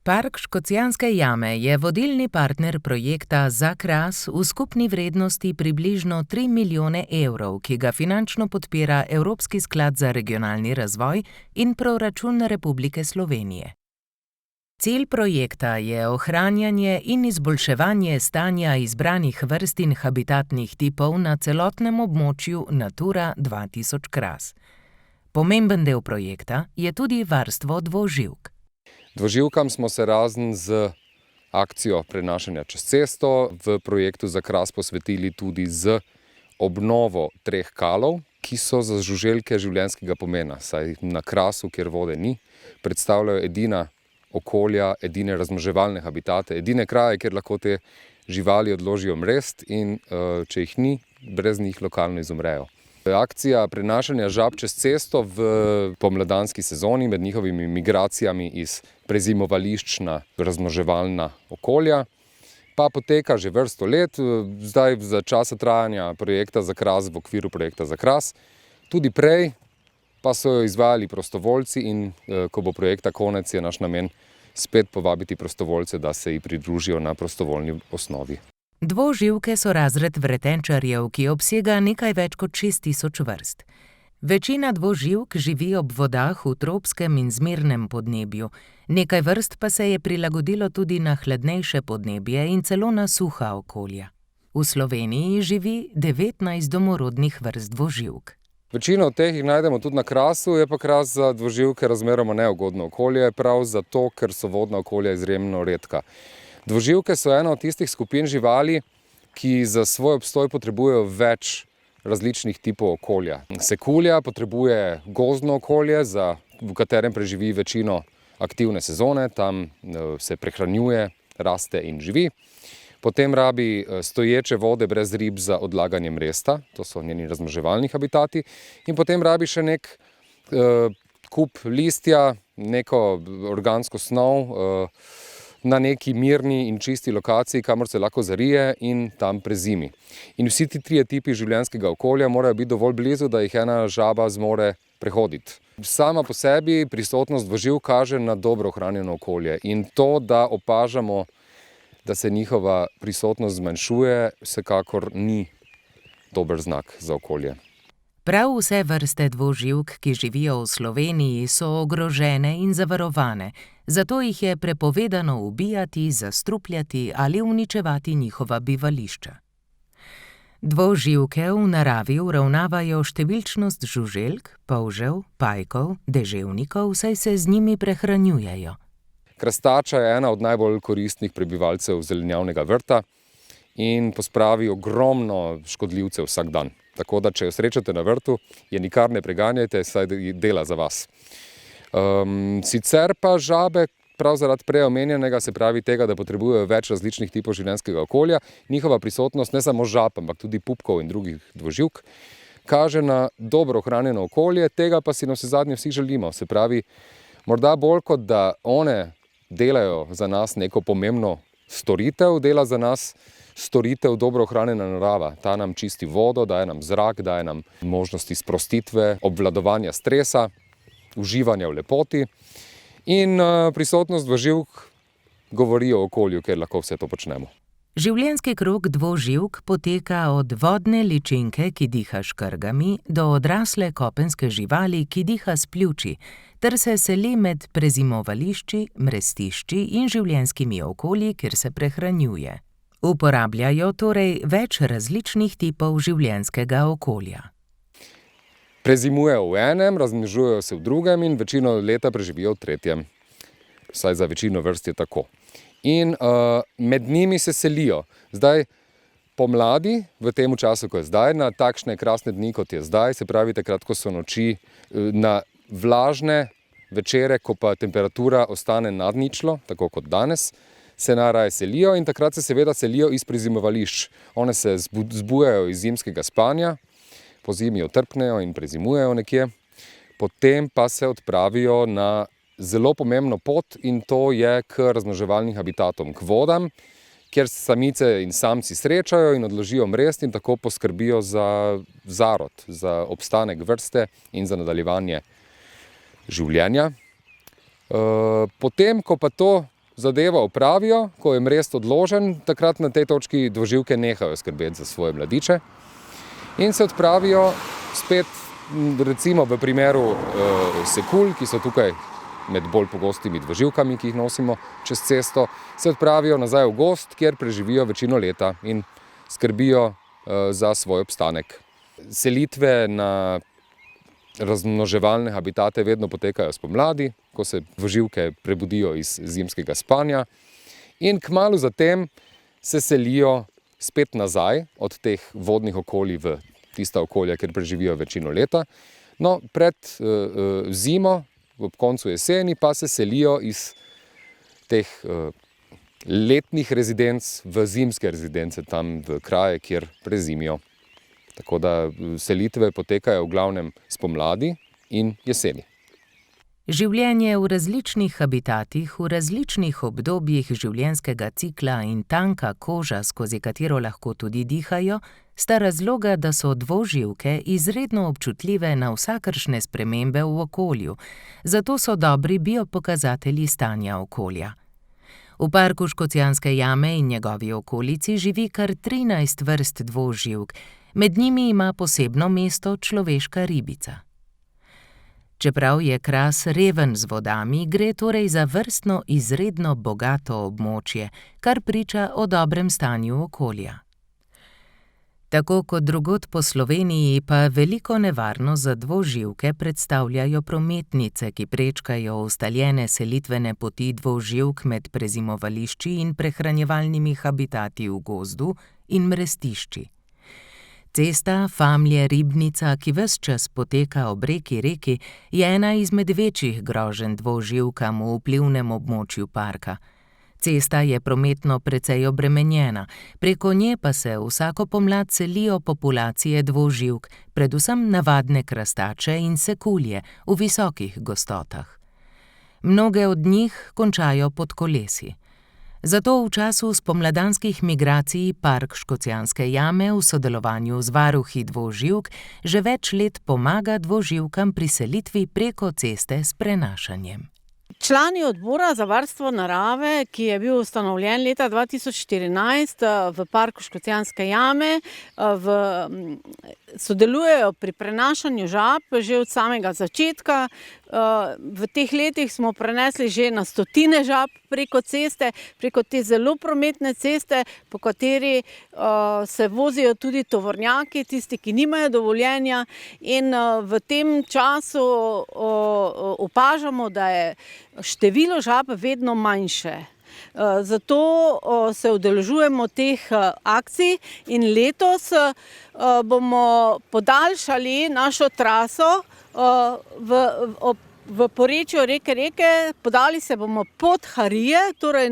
Park Škocjanske jame je vodilni partner projekta Za Kras v skupni vrednosti približno 3 milijone evrov, ki ga finančno podpira Evropski sklad za regionalni razvoj in proračun Republike Slovenije. Cilj projekta je ohranjanje in izboljševanje stanja izbranih vrst in habitatnih tipov na celotnem območju Natura 2000 Kras. Pomemben del projekta je tudi varstvo dvoživk. Dvoživkam smo se razen z akcijo prenašanja čez cesto v projektu Za Kras posvetili tudi z obnovo 3 kalov, ki so za žuželke življenjskega pomena, saj na Krasu, kjer vode ni, predstavljajo edina okolja, edine razmnoževalne habitate, edine kraje, kjer lahko te živali odložijo mrest in če jih ni, brez njih lokalno izumrejo. Akcija prenašanja žab čez cesto v pomladanski sezoni med njihovimi migracijami iz prezimovališč na razmnoževalna okolja pa poteka že vrsto let, zdaj za časa trajanja projekta Za Kras v okviru projekta Za Kras. Tudi prej pa so jo izvajali prostovoljci in ko bo projekta konec, je naš namen spet povabiti prostovoljce, da se ji pridružijo na prostovoljni osnovi. Dvoživke so razred vretenčarjev, ki obsega nekaj več kot 6000 vrst. Večina dvoživk živi ob vodah v tropskem in zmernem podnebju, nekaj vrst pa se je prilagodilo tudi na hladnejše podnebje in celo na suha okolja. V Sloveniji živi 19 domorodnih vrst dvoživk. Večino od teh jih najdemo tudi na Krasu, je pa Kras za dvoživke razmeroma neugodno okolje, prav zato, ker so vodna okolja izjemno redka. Dvoživke so ena od tistih skupin živali, ki za svoj obstoj potrebujejo več različnih tipov okolja. Sekulja potrebuje gozdno okolje, v katerem preživi večino aktivne sezone, tam se prehranjuje, raste in živi. Potem rabi stoječe vode brez rib za odlaganje mresta, to so njeni razmnoževalni habitati. In potem rabi še nek kup listja, neko organsko snov, na neki mirni in čisti lokaciji, kamor se lahko zarije in tam prezimi. In vsi ti 3 tipi življenjskega okolja morajo biti dovolj blizu, da jih ena žaba zmore prehoditi. Sama po sebi prisotnost dvoživk kaže na dobro ohranjeno okolje in to, da opažamo, da se njihova prisotnost zmanjšuje, vsekakor ni dober znak za okolje. Prav vse vrste dvoživk, ki živijo v Sloveniji, so ogrožene in zavarovane, zato jih je prepovedano ubijati, zastrupljati ali uničevati njihova bivališča. Dvoživke v naravi uravnavajo številčnost žuželk, polžev, pajkov, deževnikov, saj se z njimi prehranjujejo. Krastača je ena od najbolj koristnih prebivalcev zelenjavnega vrta in pospravi ogromno škodljivcev vsak dan. Tako da, če jo srečate na vrtu, je nikar ne preganjajte, saj dela za vas. Sicer pa žabe, prav zaradi prej omenjenega, se pravi tega, da potrebujejo več različnih tipov življenjskega okolja, njihova prisotnost ne samo žab, ampak tudi pupkov in drugih dvoživk, kaže na dobro ohranjeno okolje, tega pa si navsezadnje vsi želimo. Se pravi, morda bolj kot da one delajo za nas neko pomembno storitev, dela za nas storitev dobro ohranjena narava. Ta nam čisti vodo, daje nam zrak, daje nam možnosti sprostitve, obvladovanja stresa, uživanja v lepoti in prisotnost dvoživk govori o okolju, kjer lahko vse to počnemo. Življenjski krog dvoživk poteka od vodne ličinke, ki diha s škrgami, do odrasle kopenske živali, ki diha s pljuči, ter se seli med prezimovališči, mrestišči in življenjskimi okolji, kjer se prehranjuje. Uporabljajo torej več različnih tipov življenjskega okolja. Prezimujejo v enem, razmnožujejo se v drugem in večino leta preživijo v tretjem. Vsaj za večino vrst je tako. In med njimi se selijo. Zdaj, pomladi, v tem času, ko je zdaj, na takšne krasne dni, kot je zdaj, se pravi takrat, ko so noči, na vlažne večere, ko pa temperatura ostane nad ničlo, tako kot danes, se najraje selijo in takrat se seveda selijo iz prezimovališč. One se zbujajo iz zimskega spanja, po zimi otrpnejo in prezimujejo nekje, potem pa se odpravijo na zelo pomembno pot in to je k razmnoževalnim habitatom, k vodam, kjer samice in samci srečajo in odložijo mrest in tako poskrbijo za zarod, za obstanek vrste in za nadaljevanje življenja. Potem, ko pa to zadevo opravijo, ko je mrest odložen, takrat na tej točki dvoživke nehajo skrbeti za svoje mladiče in se odpravijo spet, recimo v primeru sekul, ki so tukaj med bolj pogostimi dvoživkami, ki jih nosimo čez cesto, se odpravijo nazaj v gozd, kjer preživijo večino leta in skrbijo za svoj obstanek. Selitve na razmnoževalne habitate vedno potekajo spomladi, ko se dvoživke prebudijo iz zimskega spanja in kmalu zatem se selijo spet nazaj od teh vodnih okolij v tista okolja, kjer preživijo večino leta. No, pred zimo, ob koncu jeseni, pa se selijo iz teh letnih rezidenc v zimske rezidence, tam v kraje, kjer prezimijo. Tako da selitve potekajo v glavnem spomladi in jeseni. Življenje v različnih habitatih, v različnih obdobjih življenjskega cikla in tanka koža, skozi katero lahko tudi dihajo, sta razloga, da so dvoživke izredno občutljive na vsakršne spremembe v okolju, zato so dobri biopokazatelji stanja okolja. V parku Škocjanske jame in njegovi okolici živi kar 13 vrst dvoživk, med njimi ima posebno mesto človeška ribica. Čeprav je Kras reven z vodami, gre torej za vrstno izredno bogato območje, kar priča o dobrem stanju okolja. Tako kot drugod po Sloveniji pa veliko nevarnost za dvoživke predstavljajo prometnice, ki prečkajo ustaljene selitvene poti dvoživk med prezimovališči in prehranjevalnimi habitati v gozdu in mrestišči. Cesta Famlje-Ribnica, ki ves čas poteka ob reki, je ena izmed večjih groženj dvoživkam v vplivnem območju parka. Cesta je prometno precej obremenjena, preko nje pa se vsako pomlad selijo populacije dvoživk, predvsem navadne krastače in sekulje v visokih gostotah. Mnoge od njih končajo pod kolesi. Zato v času spomladanskih migracij Park Škocjanske jame v sodelovanju z varuhi dvoživk že več let pomaga dvoživkam pri selitvi preko ceste s prenašanjem. Člani odbora za varstvo narave, ki je bil ustanovljen leta 2014 v Parku Škocjanske jame, sodelujejo pri prenašanju žab že od samega začetka. V teh letih smo prenesli že na stotine žab preko ceste, preko te zelo prometne ceste, po kateri se vozijo tudi tovornjaki, tisti, ki nimajo dovoljenja, in v tem času opažamo, da je število žab vedno manjše. Zato se udeležujemo teh akcij in letos bomo podaljšali našo traso v porečju reke, podali se bomo pod Harije, torej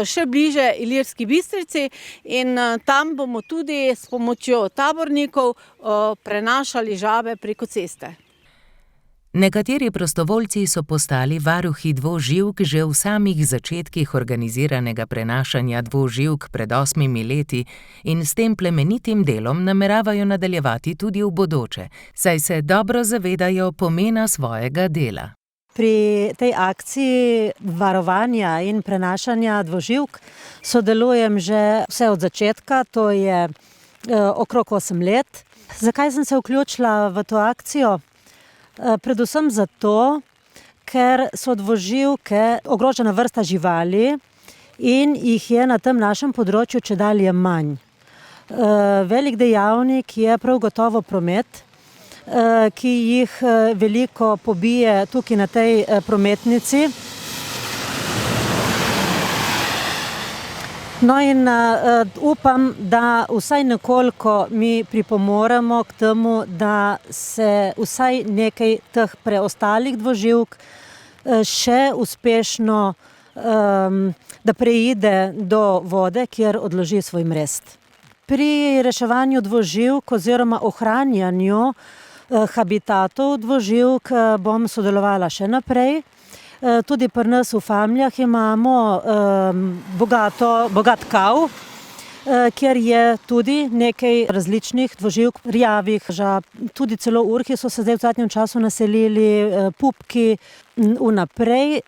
še bliže Ilirski Bistrici, in tam bomo tudi s pomočjo tabornikov prenašali žabe preko ceste. Nekateri prostovoljci so postali varuhi dvoživk že v samih začetkih organiziranega prenašanja dvoživk pred 8 leti in s tem plemenitim delom nameravajo nadaljevati tudi v bodoče, saj se dobro zavedajo pomena svojega dela. Pri tej akciji varovanja in prenašanja dvoživk sodelujem že vse od začetka, to je okrog 8 let. Zakaj sem se vključila v to akcijo? Predvsem zato, ker so dvoživke ogrožena vrsta živali in jih je na tem našem področju čedalje manj. Velik dejavnik je prav gotovo promet, ki jih veliko pobije tukaj na tej prometnici. No in upam, da vsaj nekoliko mi pripomoremo k temu, da se vsaj nekaj teh preostalih dvoživk še uspešno, da preide do vode, kjer odloži svoj mrest. Pri reševanju dvoživk oziroma ohranjanju habitatov dvoživk bom sodelovala še naprej. Tudi pri nas v Famljah imamo bogat kav, kjer je tudi nekaj različnih dvoživk, rjavih žab, tudi celo urhi so se zdaj v zadnjem času naselili, pupki. Vnaprej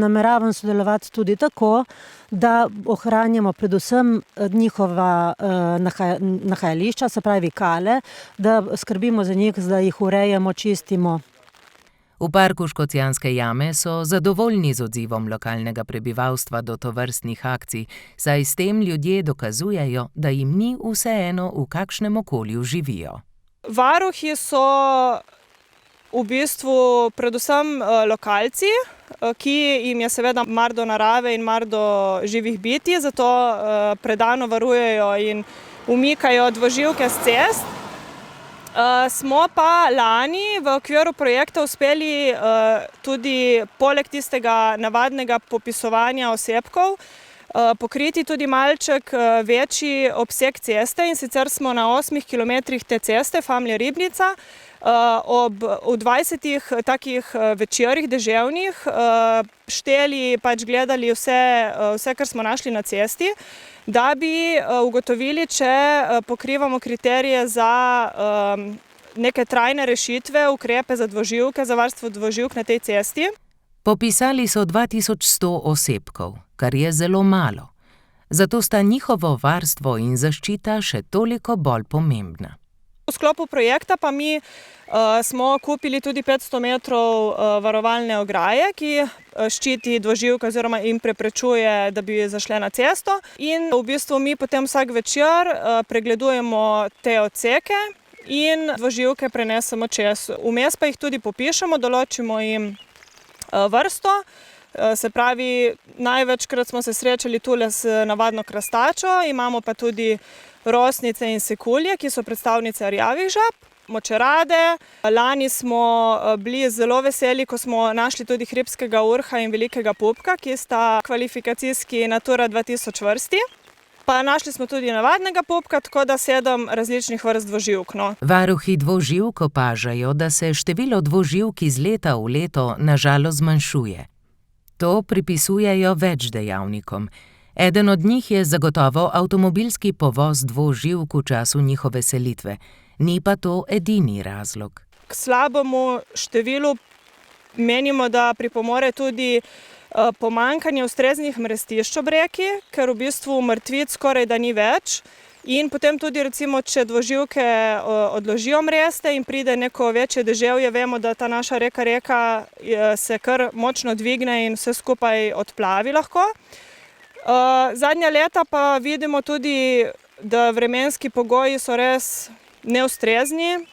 nameravam sodelovati tudi tako, da ohranjamo predvsem njihova nahajališča, se pravi kale, da skrbimo za njih, da jih urejamo, čistimo. V parku Škocjanske jame so zadovoljni z odzivom lokalnega prebivalstva do tovrstnih akcij, saj s tem ljudje dokazujejo, da jim ni vseeno, v kakšnem okolju živijo. Varuhi so v bistvu predvsem lokalci, ki jim je seveda mar do narave in mar do živih bitij, zato predano varujejo in umikajo dvoživke s cest. Smo pa lani v okviru projekta uspeli tudi poleg tistega navadnega popisovanja osebkov pokriti tudi malček večji obseg ceste, in sicer smo na 8 kilometrih te ceste, Famlja Ribnica, v 20 takih večerih deževnih šteli, gledali vse, kar smo našli na cesti, da bi ugotovili, če pokrivamo kriterije za neke trajne rešitve, ukrepe za dvoživke, za varstvo dvoživk na tej cesti. Popisali so 2100 osebkov, kar je zelo malo. Zato sta njihovo varstvo in zaščita še toliko bolj pomembna. V sklopu projekta pa mi smo kupili tudi 500 metrov varovalne ograje, ki ščiti dvoživke oziroma jim preprečuje, da bi zašle na cesto. In v bistvu mi potem vsak večer pregledujemo te odseke in dvoživke prenesemo čez. Vmes pa jih tudi popišemo, določimo jim vrsto. Se pravi, največkrat smo se srečali tule s navadno krastačo, imamo pa tudi rosnice in sekulje, ki so predstavnice rjavih žab, močerade. Lani smo bili zelo veseli, ko smo našli tudi hribskega urha in velikega pupka, ki sta kvalifikacijski Natura 2000 vrsti. Pa našli smo tudi navadnega pupka, tako da 7 različnih vrst dvoživk. Varuhi dvoživk opažajo, da se število dvoživk iz leta v leto na žalost zmanjšuje. To pripisujejo več dejavnikom. Eden od njih je zagotovo avtomobilski povoz dvoživk v času njihove selitve. Ni pa to edini razlog. K slabemu številu menimo, da pripomore tudi pomanjkanje ustreznih mrestišč ob reki, ker v bistvu mrtvic skoraj da ni več. In potem tudi recimo, če dvoživke odložijo mreste in pride neko večje deževje, vemo, da ta naša reka se kar močno dvigne in vse skupaj odplavi lahko. Zadnja leta pa vidimo tudi, da vremenski pogoji so res neustrezni.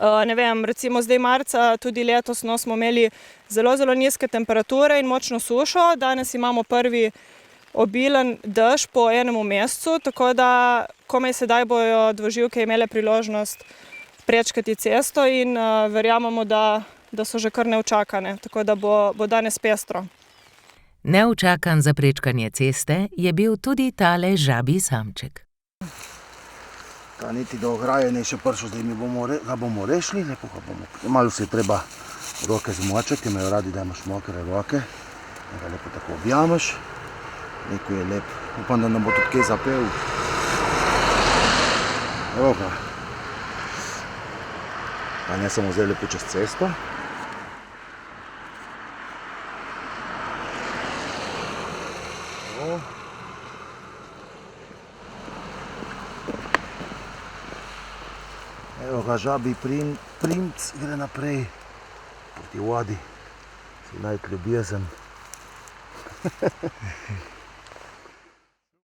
Ne vem, recimo zdaj marca, tudi letos smo imeli zelo nizke temperature in močno sušo. Danes imamo prvi obilen dež po enem mesecu, tako da komaj sedaj bojo dvoživke imele priložnost prečkati cesto in verjamemo, da so že kar neučakane, tako da bo danes pestro. Neučakan za prečkanje ceste je bil tudi tale žabji samček. Ta niti do ograje ne še prišel, zdaj ga bomo rešili, lepo ga bomo. Malo se je treba roke zmočiti, imajo radi, da imaš mokre roke, da ga lepo tako objameš. Neko je lep, upam, da nam bo tudi kaj zapel. Evo ga. Pa ne samo zdaj lepo čez cesto. Evo ga, žabji princ gre naprej proti vodi. Si najti ljubezen.